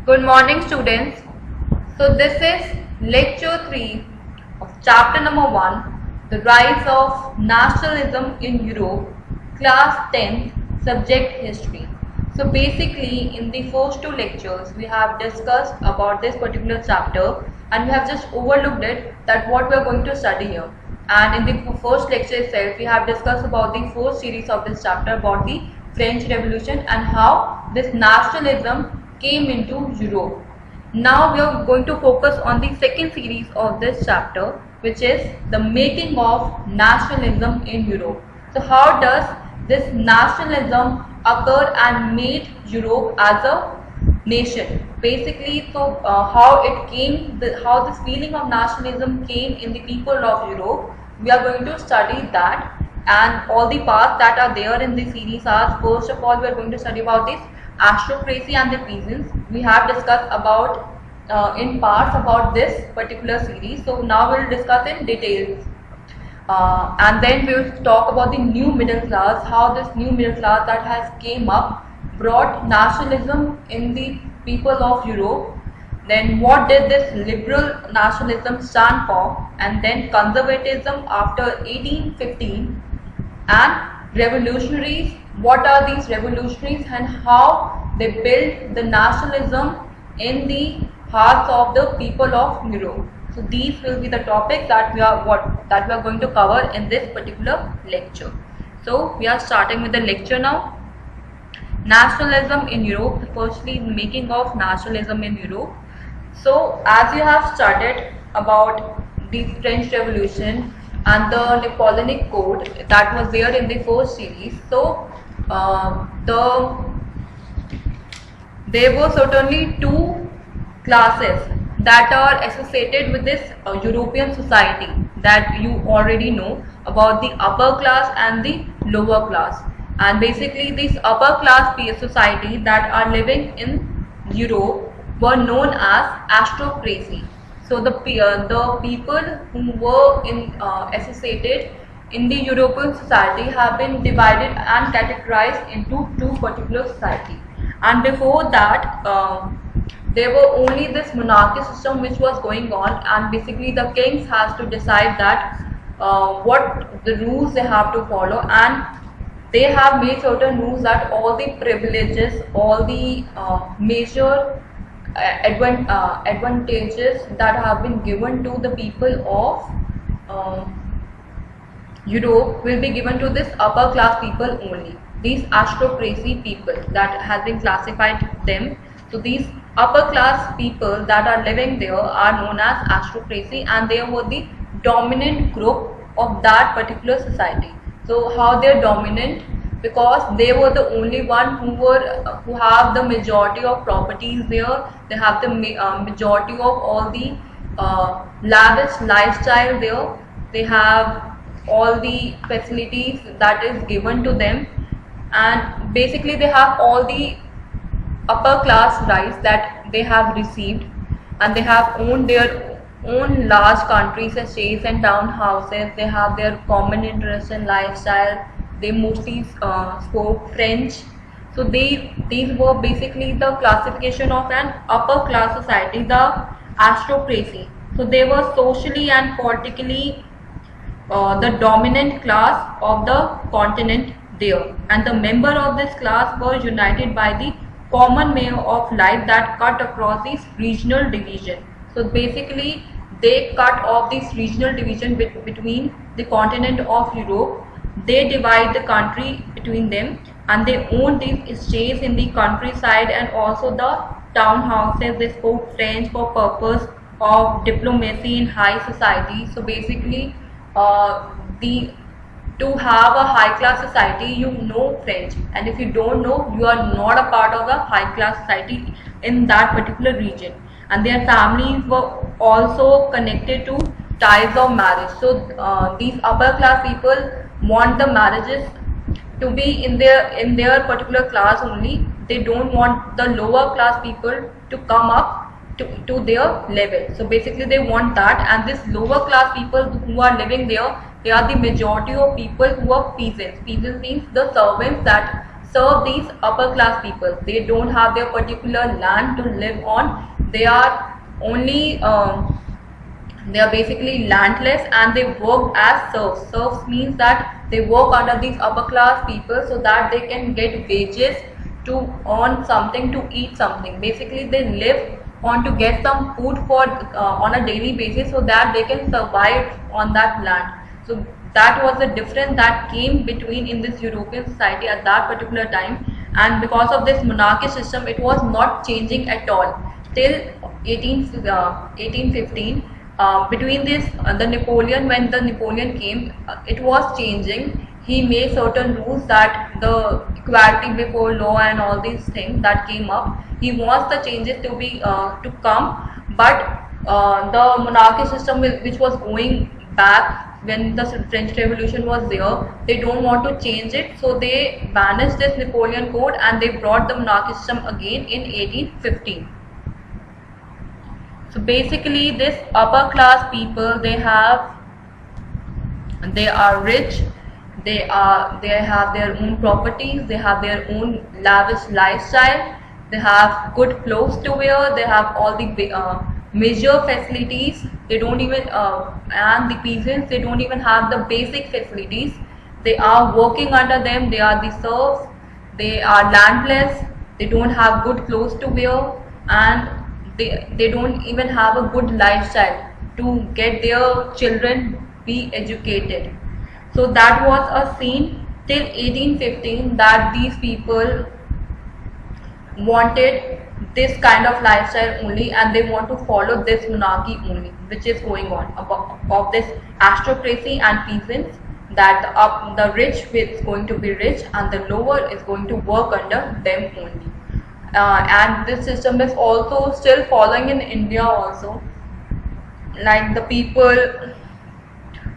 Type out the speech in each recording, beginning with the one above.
Good morning, students. So this is lecture 3 of chapter number 1, the rise of nationalism in Europe, class 10th, subject history. So basically in the first two lectures we have discussed about this particular chapter and we have just overlooked it, that what we are going to study here. And in the first lecture itself we have discussed about the first series of this chapter about the French Revolution and how this nationalism came into Europe. Now we are going to focus on the second series of this chapter, which is the making of nationalism in Europe. So how does this nationalism occur and made Europe as a nation? Basically, so how it came, how this feeling of nationalism came in the people of Europe, we are going to study that. And all the parts that are there in the series are, first of all, we are going to study about this aristocracy and the peasants. We have discussed about in parts about this particular series. So now we will discuss in details. And then we will talk about the new middle class, how this new middle class that has came up brought nationalism in the people of Europe. Then what did this liberal nationalism stand for, and then conservatism after 1815, and revolutionaries, what are these revolutionaries and how they built the nationalism in the hearts of the people of Europe. So these will be the topics that we are going to cover in this particular lecture. So we are starting with the lecture now. Nationalism in Europe. Firstly, making of nationalism in Europe. So as you have studied about the French Revolution and the Napoleonic Code that was there in the first series, so there were certainly two classes that are associated with this European society, that you already know about, the upper class and the lower class. And basically this upper class society that are living in Europe were known as aristocracy. So the people who were associated in the European society have been divided and categorized into two particular societies. And before that, there were only this monarchy system which was going on, and basically the kings has to decide that what the rules they have to follow, and they have made certain rules that all the privileges, all the major advantages that have been given to the people of Europe will be given to this upper class people only. These aristocracy people that has been classified them. So these upper class people that are living there are known as aristocracy, and they were the dominant group of that particular society. So how they are dominant? Because they were the only one who have the majority of properties there. They have the majority of all the lavish lifestyle there. They have all the facilities that is given to them, and basically they have all the upper class rights that they have received, and they have owned their own large countries, estates and townhouses. They have their common interest in lifestyle. They mostly spoke French. So these were basically the classification of an upper class society, the aristocracy. So they were socially and politically the dominant class of the continent there, and the member of this class were united by the common way of life that cut across this regional division. So basically they cut off this regional division between the continent of Europe. They divide the country between them, and they own these estates in the countryside and also the townhouses. They spoke French for purpose of diplomacy in high society. So basically to have a high class society, you know French, and if you don't know, you are not a part of the high class society in that particular region. And their families were also connected to ties of marriage. So these upper class people want the marriages to be in their particular class only. They don't want the lower class people to come up to their level. So basically they want that, and this lower class people who are living there, they are the majority of people who are peasants. Peasants means the servants that serve these upper class people. They don't have their particular land to live on. They are only they are basically landless, and they work as serfs. Serfs means that they work under these upper class people so that they can get wages to earn something, to eat something. Basically they live on to get some food for on a daily basis so that they can survive on that land. So that was the difference that came between in this European society at that particular time. And because of this monarchy system, it was not changing at all till 1815. Between this the Napoleon, when the Napoleon came, it was changing. He made certain rules that the equality before law and all these things that came up. He wants the changes to be to come, but the monarchy system which was going back when the French Revolution was there, they don't want to change it, so they banished this Napoleon Code and they brought the monarchy system again in 1815. So basically this upper class people, they are rich, they have their own properties, they have their own lavish lifestyle, they have good clothes to wear, they have all the major facilities. They don't even and the peasants, they don't even have the basic facilities. They are working under them, they are the serfs, they are landless, they don't have good clothes to wear, and they don't even have a good lifestyle to get their children be educated. So that was a scene till 1815, that these people wanted this kind of lifestyle only, and they want to follow this monarchy only, which is going on of this aristocracy and peasants, that the rich is going to be rich and the lower is going to work under them only. And this system is also still following in India also. Like the people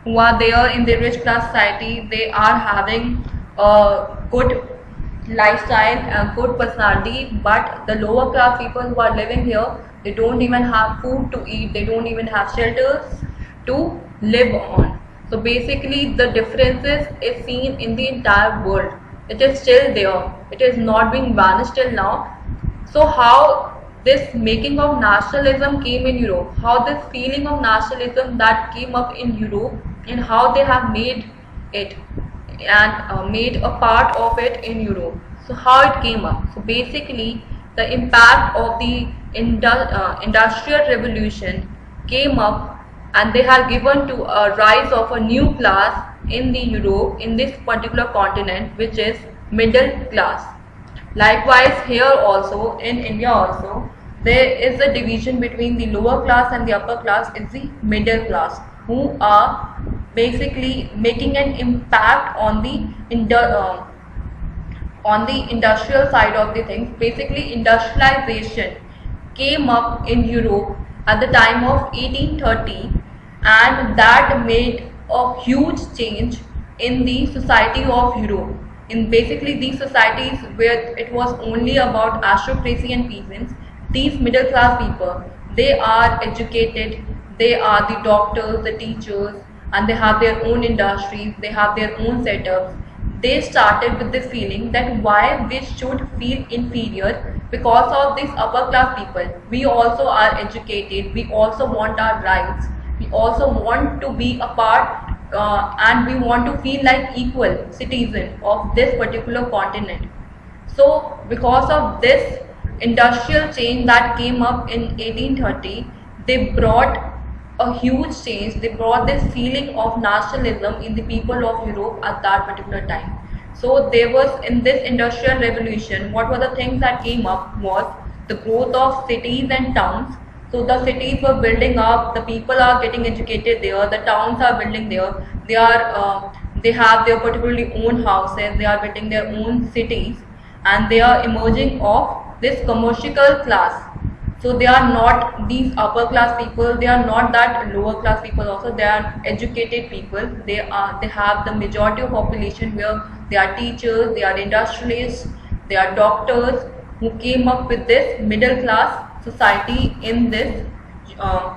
who are there in the rich class society, they are having a good lifestyle and good personality, but the lower class people who are living here, they don't even have food to eat, they don't even have shelters to live on. So basically the differences is seen in the entire world. It is still there, it is not being vanished till now. So how this making of nationalism came in Europe, how this feeling of nationalism that came up in Europe, and how they have made it and made a part of it in Europe. So how it came up? So basically the impact of the industrial revolution came up, and they have given to a rise of a new class in the Europe, in this particular continent, which is middle class. Likewise here also in India also, there is a division between the lower class and the upper class. Is the middle class, who are basically making an impact on the industrial side of the things. Basically industrialization came up in Europe at the time of 1830, and that made a huge change in the society of Europe. In basically these societies where it was only about aristocracy and peasants, these middle class people, they are educated, they are the doctors, the teachers, and they have their own industries, they have their own setups. They started with the feeling that why we should feel inferior because of these upper class people. We also are educated, we also want our rights, we also want to be a part and we want to feel like equal citizen of this particular continent. So because of this industrial change that came up in 1830, they brought a huge change. They brought this feeling of nationalism in the people of Europe at that particular time. So there was, in this industrial revolution, what were the things that came up was the growth of cities and towns. So the cities were building up, the people are getting educated there, the towns are building there, they have their particularly own houses, they are building their own cities, and they are emerging of this commercial class. So they are not these upper class people, they are not that lower class people also, they are educated people. They have the majority of population where they are teachers, they are industrialists, they are doctors, who came up with this middle class society in this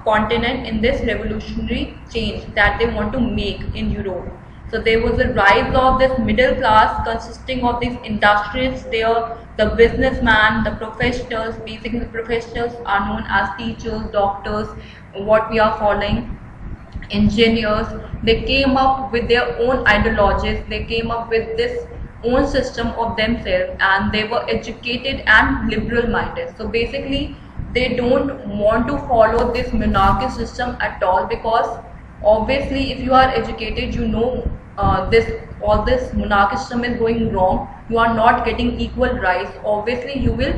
continent, in this revolutionary change that they want to make in Europe. So there was a rise of this middle class consisting of these industrialists there, the businessman, the professionals. Basically the professionals are known as teachers, doctors, what we are following, engineers. They came up with their own ideologies, they came up with this own system of themselves, and they were educated and liberal minded. So basically they don't want to follow this monarchy system at all, because obviously if you are educated, you know this all this monarchy system is going wrong, you are not getting equal rights. Obviously you will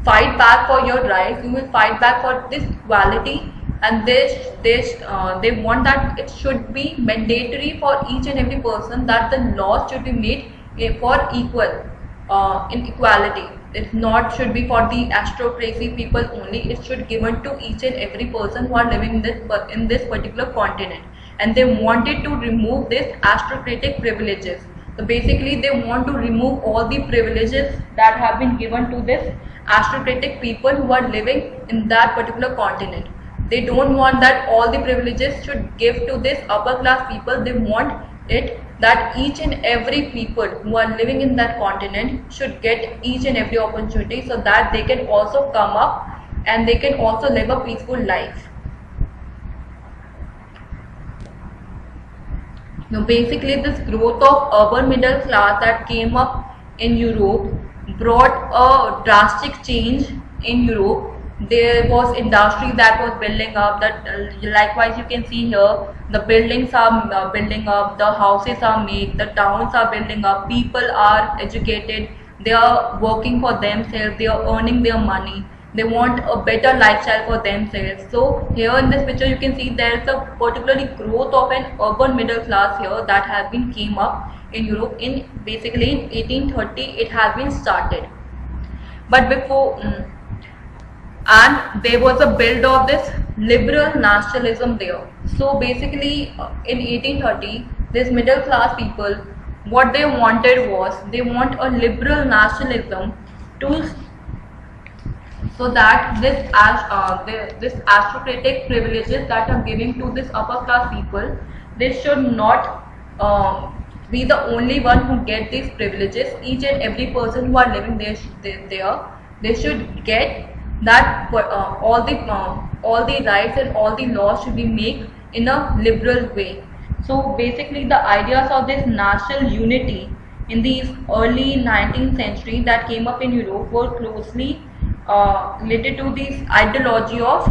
fight back for your rights, you will fight back for this equality, and they want that it should be mandatory for each and every person that the laws should be made for equal inequality. It not should be for the aristocracy people only, it should given to each and every person who are living in this particular continent. And they wanted to remove this aristocratic privileges. So basically they want to remove all the privileges that have been given to this aristocratic people who are living in that particular continent. They don't want that all the privileges should give to this upper class people. They want it that each and every people who are living in that continent should get each and every opportunity, so that they can also come up and they can also live a peaceful life. Now basically this growth of urban middle class that came up in Europe brought a drastic change in Europe. There was industry that was building up, that likewise you can see here, the buildings are building up, the houses are made, the towns are building up, people are educated, they are working for themselves, they are earning their money, they want a better lifestyle for themselves. So here in this picture you can see there is a particularly growth of an urban middle class here that has been came up in Europe in basically in 1830 it has been started. But before and there was a build of this liberal nationalism there. So basically in 1830 this middle class people, what they wanted was they want a liberal nationalism to, so that this aristocratic privileges that are given to this upper class people, they should not be the only one who get these privileges. Each and every person who are living there, they should get that all the rights and all the laws should be made in a liberal way. So basically the ideas of this national unity in the early 19th century that came up in Europe were closely related to this ideology of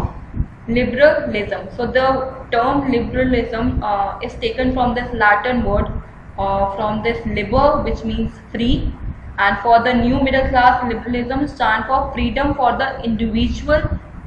liberalism. So the term liberalism is taken from this Latin word from this liber, which means free, and for the new middle class, liberalism stands for freedom for the individual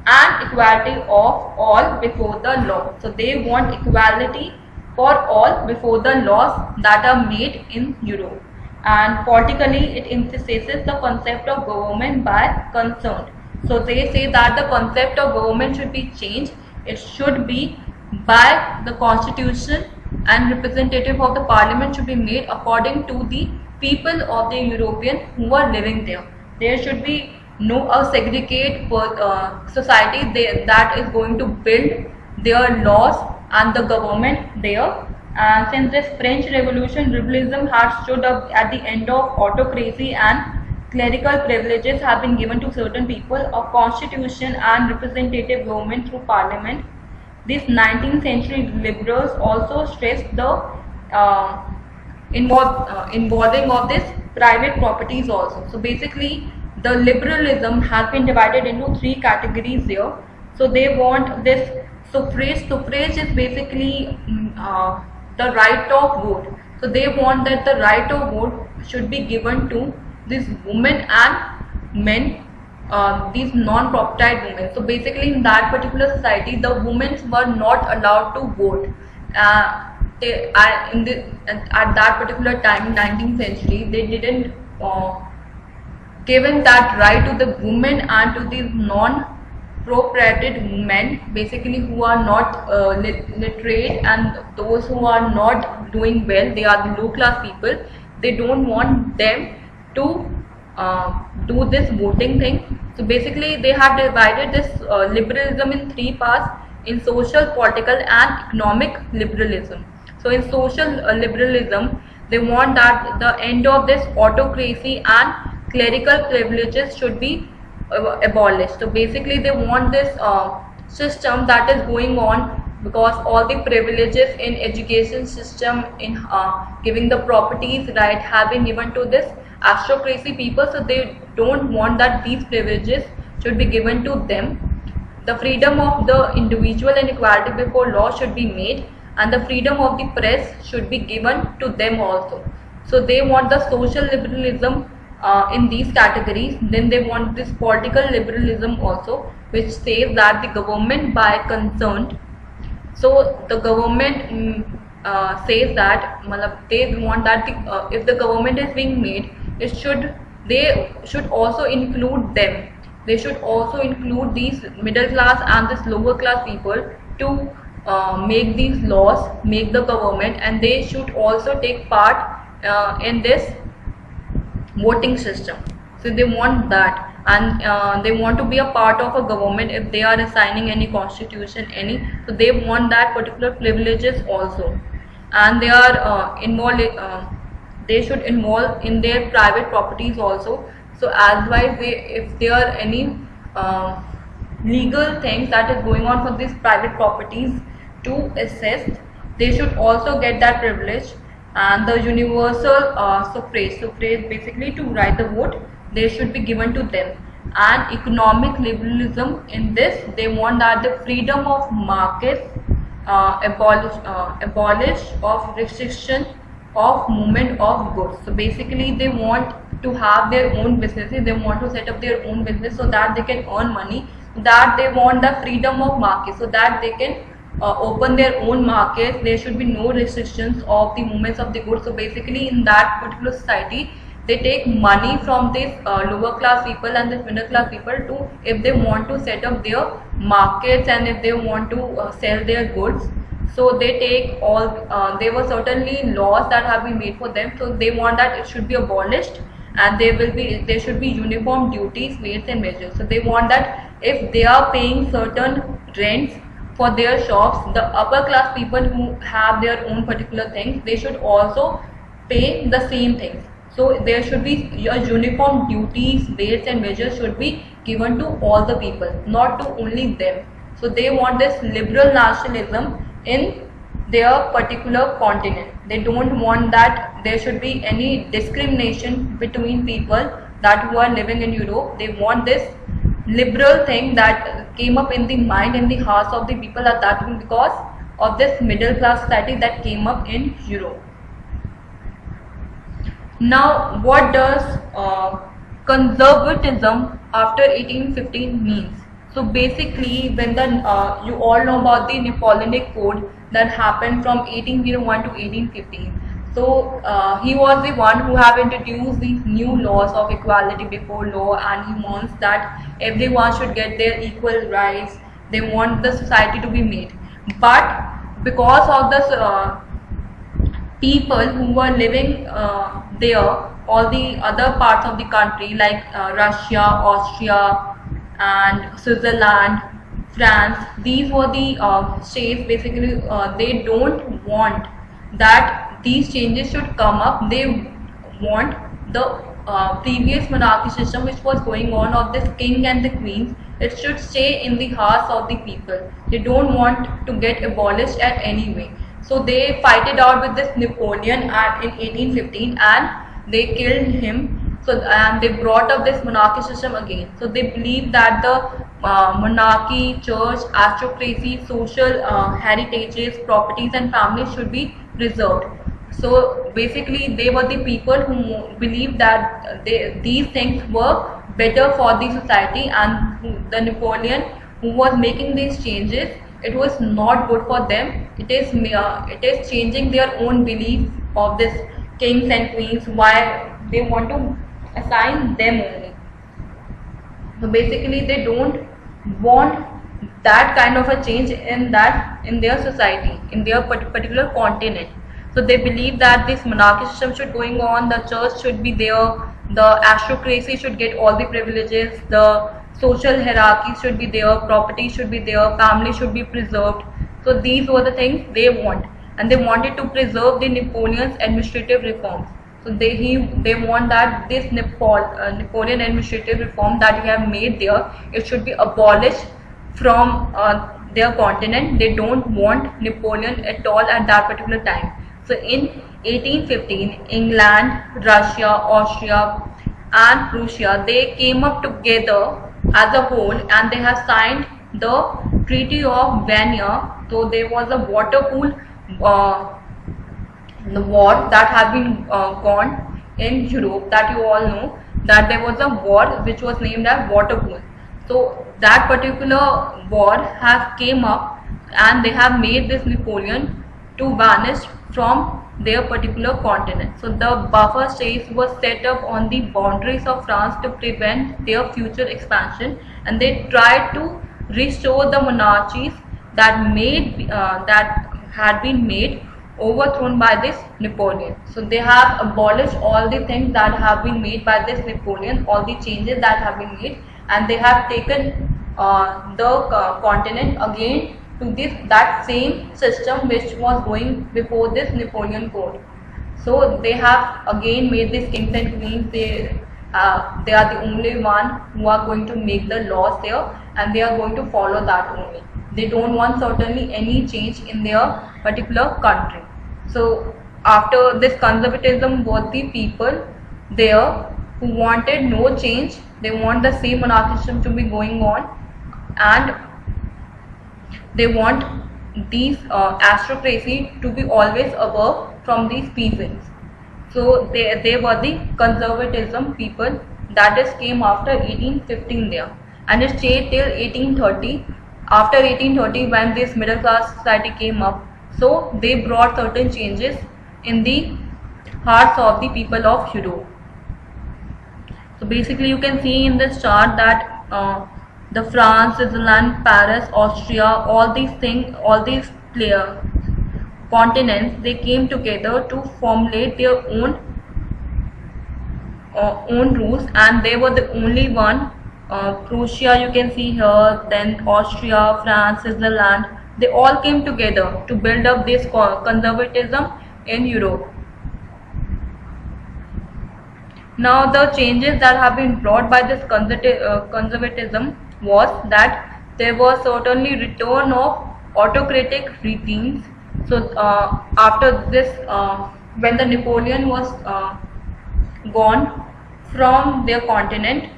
and equality of all before the law. So they want equality for all before the laws that are made in Europe. And politically it emphasizes the concept of government by consent. So they say that the concept of government should be changed. It should be by the constitution, and representative of the parliament should be made according to the people of the European who are living there. There should be no segregate society that is going to build their laws and the government there. And since this French Revolution, liberalism has stood up at the end of autocracy and clerical privileges have been given to certain people, a constitution and representative government through parliament. These 19th century liberals also stressed the involving of this private properties also. So basically the liberalism has been divided into three categories here. So they want this suffrage. Suffrage is basically the right of vote. So they want that the right of vote should be given to these women and men, these non-propertied women. So basically in that particular society the women were not allowed to vote. At that particular time in 19th century they didn't given that right to the women and to these non-propertied men, basically who are not literate and those who are not doing well, they are the low class people. They don't want them to do this voting thing. So basically they have divided this liberalism in three parts: in social, political and economic liberalism. So in social liberalism, they want that the end of this autocracy and clerical privileges should be abolished. So basically they want this system that is going on, because all the privileges in education system, in giving the properties right, have been given to this aristocracy people. So they don't want that these privileges should be given to them. The freedom of the individual and equality before law should be made, and the freedom of the press should be given to them also. So they want the social liberalism in these categories. Then they want this political liberalism also, which says that the government by consent. So the government says that they want that if the government is being made, they should also include them. They should also include these middle class and this lower class people to make these laws, make the government, and they should also take part in this voting system. So they want that, and they want to be a part of a government if they are assigning any constitution, so they want that particular privileges also. And they are involved, they should involve in their private properties also. So as wise, if there are any legal things that is going on for these private properties to assess, they should also get that privilege. And the universal suffrage basically to write the vote, they should be given to them. And economic liberalism, in this they want that the freedom of markets abolish of restriction of movement of goods. So basically they want to have their own businesses, they want to set up their own business so that they can earn money, that they want the freedom of market so that they can open their own markets. There should be no restrictions of the movements of the goods. So basically in that particular society, they take money from these lower class people and the middle class people to, if they want to set up their markets and if they want to sell their goods. So they take all, there were certainly laws that have been made for them, so they want that it should be abolished, and there should be uniform duties, weights and measures. So they want that if they are paying certain rents for their shops, the upper class people who have their own particular things, they should also pay the same things. So there should be a uniform duties, weights and measures should be given to all the people, not to only them. So they want this liberal nationalism in their particular continent. They don't want that there should be any discrimination between people that who are living in Europe. They want this liberal thing that came up in the mind, in the hearts of the people at that time, because of this middle class society that came up in Europe. Now, what does conservatism after 1815 means? So basically, when the you all know about the Napoleonic Code that happened from 1801 to 1815. So he was the one who have introduced these new laws of equality before law, and he wants that everyone should get their equal rights. They want the society to be made. But because of the people who were living there, all the other parts of the country like Russia, Austria and Switzerland, France, these were the states. Basically they don't want that these changes should come up. They want the previous monarchy system which was going on of this king and the queens, it should stay in the hearts of the people. They don't want to get abolished at any way. So they fight it out with this Napoleon in 1815 and they killed him. So and they brought up this monarchy system again. So they believe that the monarchy, church, aristocracy, social heritages, properties and families should be preserved. So basically they were the people who believed that these things were better for the society, and the Napoleon who was making these changes, it was not good for them. It is changing their own belief of this kings and queens, why they want to assign them only. So basically they don't want that kind of a change in their society, in their particular continent. So they believe that this monarchy system should going on, the church should be there, the aristocracy should get all the privileges, the social hierarchy should be there, property should be there, family should be preserved. So these were the things they want. and they wanted to preserve the Napoleon's administrative reforms. So they want that this Napoleon administrative reform that he have made there, it should be abolished from their continent. They don't want Napoleon at all at that particular time. So in 1815, England, Russia, Austria and Prussia, they came up together as a whole, and they have signed the Treaty of Vienna. So there was a waterpool the war that have been gone in Europe, that you all know that there was a war which was named as Waterpool. So that particular war has came up, and they have made this Napoleon to vanish from their particular continent. So the buffer states were set up on the boundaries of France to prevent their future expansion, and they tried to restore the monarchies that had been made overthrown by this Napoleon. So they have abolished all the things that have been made by this Napoleon, all the changes that have been made, and they have taken the continent again to that same system which was going before this Napoleon Code. So they have again made these kings and queens. They are the only one who are going to make the laws there, and they are going to follow that only. They don't want certainly any change in their particular country. So after this conservatism, was the people there who wanted no change. They want the same monarchy system to be going on, and they want these aristocracy to be always above from these peasants. So they were the conservatism people that is came after 1815 there, and it stayed till 1830. After 1830, when this middle class society came up, so they brought certain changes in the hearts of the people of Europe. So basically you can see in this chart that the France, Switzerland, Paris, Austria, all these things, all these continents, they came together to formulate their own rules, and they were the only one. Prussia, you can see here, then Austria, France, Switzerland, they all came together to build up this conservatism in Europe. Now the changes that have been brought by this conservatism was that there was certainly return of autocratic regimes. So after this, when the Napoleon was gone from their continent,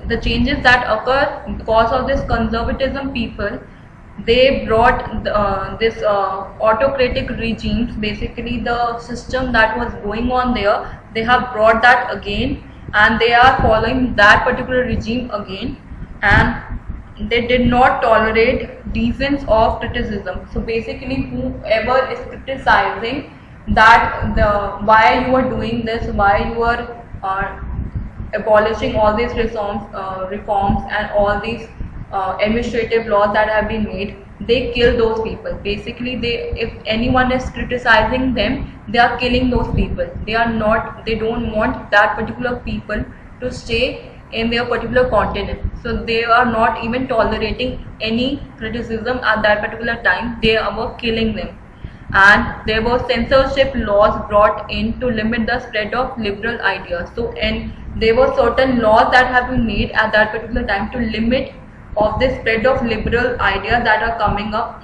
the changes that occur because of this conservatism people, they brought this autocratic regimes, basically the system that was going on there, they have brought that again, and they are following that particular regime again, and they did not tolerate defense of criticism. So basically whoever is criticizing that why you are doing this, why you are abolishing all these reforms and all these administrative laws that have been made, they kill those people. Basically if anyone is criticizing them, they are killing those people. They don't want that particular people to stay in their particular continent. So they are not even tolerating any criticism at that particular time. They were killing them. And there were censorship laws brought in to limit the spread of liberal ideas. So and there were certain laws that have been made at that particular time to limit of the spread of liberal ideas that are coming up.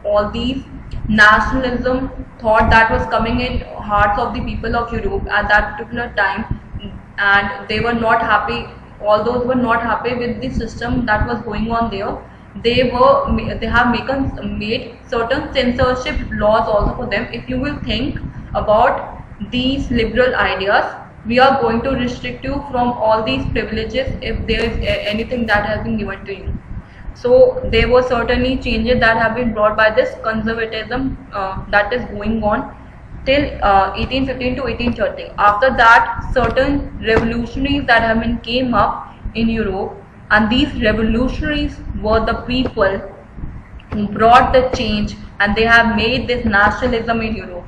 All these nationalism thought that was coming in hearts of the people of Europe at that particular time, and they were not happy. All those were not happy with the system that was going on there. They have made certain censorship laws also for them. If you will think about these liberal ideas, we are going to restrict you from all these privileges if there is anything that has been given to you. So there were certainly changes that have been brought by this conservatism that is going on till 1815 to 1830. After that, certain revolutionaries that have been came up in Europe, and these revolutionaries were the people who brought the change, and they have made this nationalism in Europe.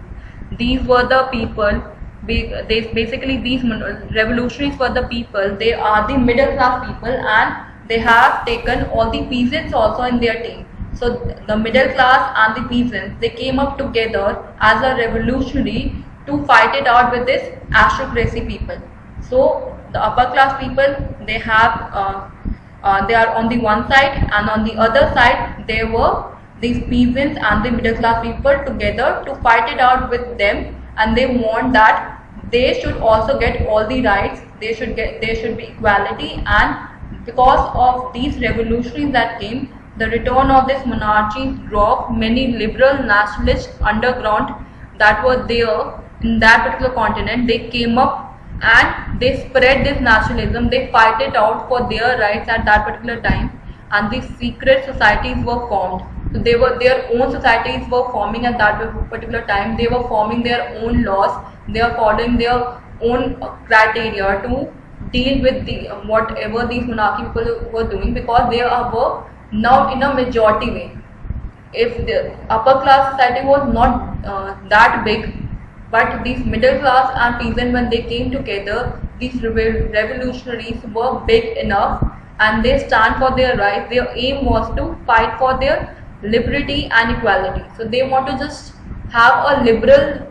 These were the people. Basically these revolutionaries were the people. They are the middle class people, and they have taken all the peasants also in their team. So the middle class and the peasants, they came up together as a revolutionary to fight it out with this aristocracy people. So the upper class people, they are on the one side, and on the other side there were these peasants and the middle class people together to fight it out with them, and they want that they should also get all the rights, there should be equality. And because of these revolutionaries that came, the return of this monarchy drove many liberal nationalist underground that were there in that particular continent. They came up and they spread this nationalism, they fight it out for their rights at that particular time, and these secret societies were formed. So they were, their own societies were forming at that particular time, they were forming their own laws, they are following their own criteria to deal with the whatever these monarchy people were doing, because they were now in a majority way. If the upper class society was not that big, but these middle class and peasant, when they came together, these revolutionaries were big enough and they stand for their rights. Their aim was to fight for their liberty and equality. So they want to just have a liberal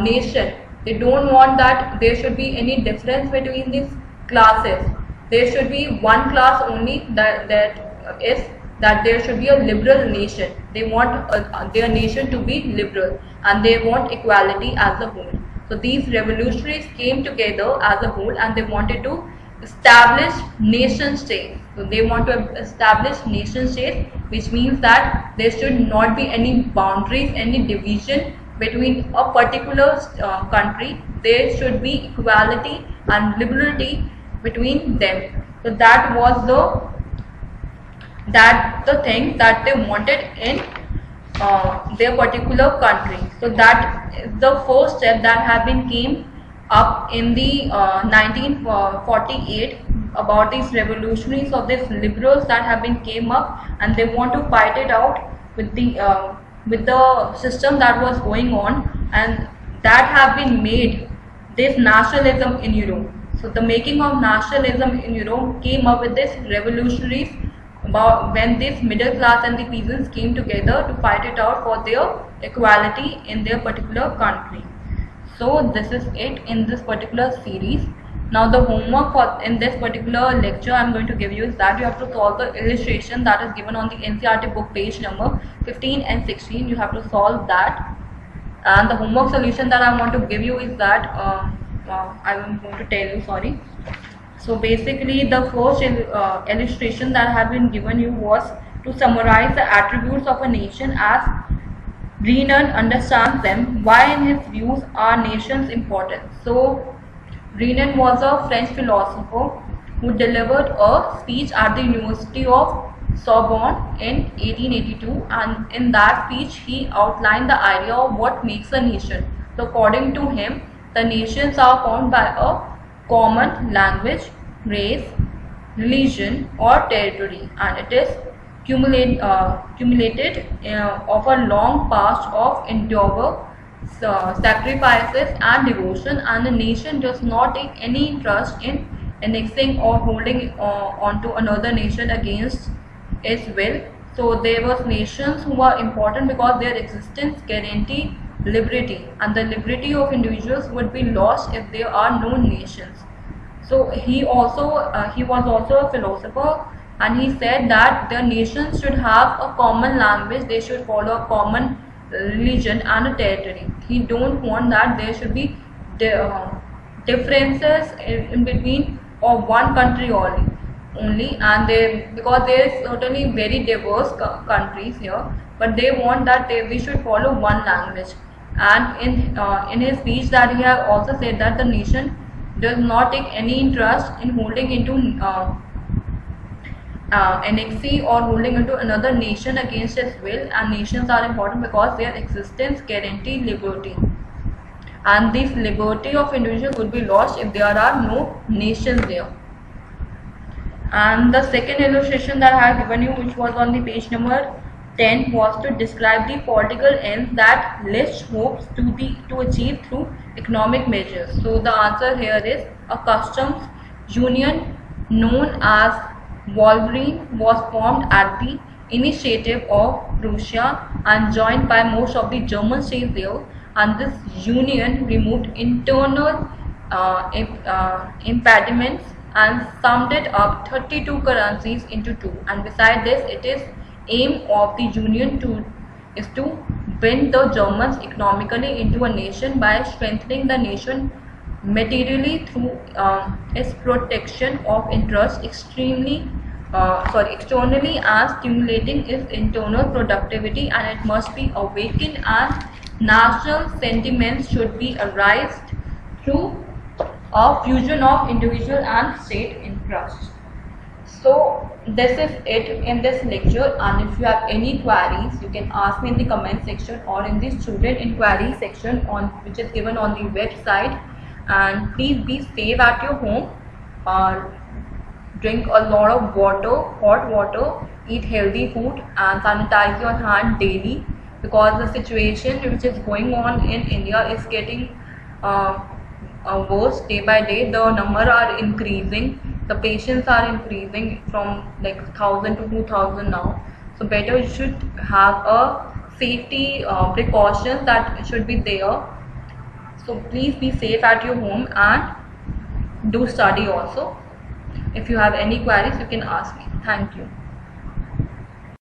nation. They don't want that there should be any difference between these classes. There should be one class only, that there should be a liberal nation. They want their nation to be liberal, and they want equality as a whole. So these revolutionaries came together as a whole and they wanted to establish nation states. So they want to establish nation states, which means that there should not be any boundaries, any division between a particular country. There should be equality and liberty between them. So that was the thing that they wanted in their particular country. So that is the first step that have been came up in the 1948 about these revolutionaries of these liberals that have been came up, and they want to fight it out with the system that was going on, and that have been made this nationalism in Europe. So the making of nationalism in Europe came up with this revolutionaries about when this middle class and the peasants came together to fight it out for their equality in their particular country. So this is it in this particular series. Now the homework in this particular lecture I am going to give you is that you have to solve the illustration that is given on the NCERT book page number 15 and 16. You have to solve that, and the homework solution that I want to give you is that I am going to tell you, sorry. So basically the first illustration that have been given you was to summarize the attributes of a nation as Renan understands them. Why in his views are nations important? So Renan was a French philosopher who delivered a speech at the University of Sorbonne in 1882, and in that speech he outlined the idea of what makes a nation. So according to him, the nations are formed by a common language, race, religion or territory, and it is accumulated of a long past of endeavor, sacrifices and devotion, and the nation does not take any interest in annexing or holding onto another nation against its will. So there was nations who were important because their existence guaranteed liberty, and the liberty of individuals would be lost if there are no nations. So he was also a philosopher, and he said that the nations should have a common language, they should follow a common religion and a territory. He don't want that there should be differences in between of one country only, and because there is certainly very diverse countries here, but they want that we should follow one language. And in his speech that he has also said that the nation does not take any interest in holding into annexing or holding into another nation against its will, and nations are important because their existence guarantee liberty, and this liberty of individuals would be lost if there are no nations there. And the second illustration that I have given you, which was on the page number 10, was to describe the political ends that List hopes to achieve through economic measures. So the answer here is a customs union known as Wolverine was formed at the initiative of Prussia and joined by most of the German states there, and this union removed internal impediments and summed it up 32 currencies into two. And beside this, it is aim of the union is to bring the Germans economically into a nation by strengthening the nation materially through its protection of interest extremely externally, and stimulating its internal productivity, and it must be awakened, and national sentiments should be arised through a fusion of individual and state interest. So this is it in this lecture, and if you have any queries, you can ask me in the comment section or in the student inquiry section on which is given on the website. And please be safe at your home. Drink a lot of water, hot water, eat healthy food, and sanitize your hand daily, because the situation which is going on in India is getting worse day by day. The number are increasing, the patients are increasing from like 1,000 to 2,000 now. So better you should have a safety precautions that should be there. So please be safe at your home and do study also. If you have any queries, you can ask me. Thank you.